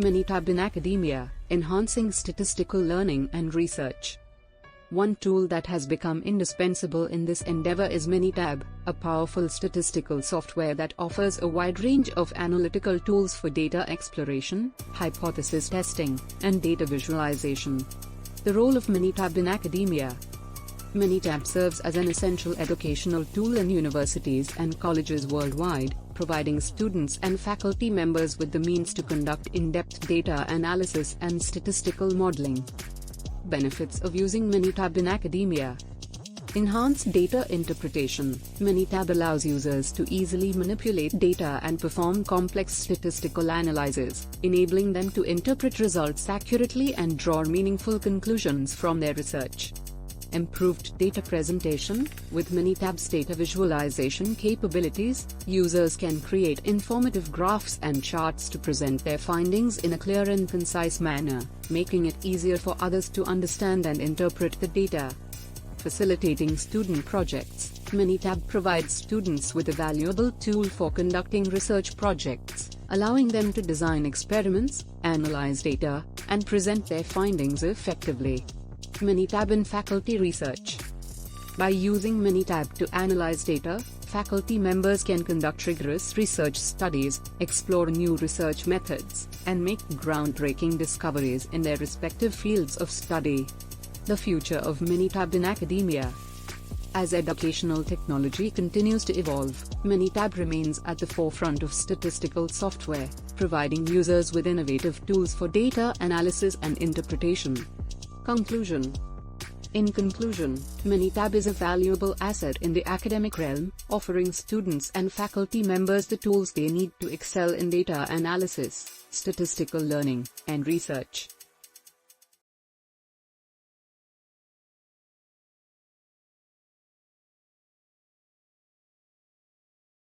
Minitab in academia, enhancing statistical learning and research. One tool that has become indispensable in this endeavor is Minitab, a powerful statistical software that offers a wide range of analytical tools for data exploration, hypothesis testing, and data visualization. The role of Minitab in academia. Minitab serves as an essential educational tool in universities and colleges worldwide, providing students and faculty members with the means to conduct in-depth data analysis and statistical modeling. Benefits of using Minitab in academia. Enhanced data interpretation. Minitab allows users to easily manipulate data and perform complex statistical analyses, enabling them to interpret results accurately and draw meaningful conclusions from their research. Improved data presentation. With Minitab's data visualization capabilities, users can create informative graphs and charts to present their findings in a clear and concise manner, making it easier for others to understand and interpret the data. Facilitating student projects. Minitab provides students with a valuable tool for conducting research projects, allowing them to design experiments, analyze data, and present their findings effectively. Minitab in faculty research. By using Minitab to analyze data, faculty members can conduct rigorous research studies, explore new research methods, and make groundbreaking discoveries in their respective fields of study. The future of Minitab in academia. As educational technology continues to evolve, Minitab remains at the forefront of statistical software, providing users with innovative tools for data analysis and interpretation. Conclusion. In conclusion, Minitab is a valuable asset in the academic realm, offering students and faculty members the tools they need to excel in data analysis, statistical learning, and research.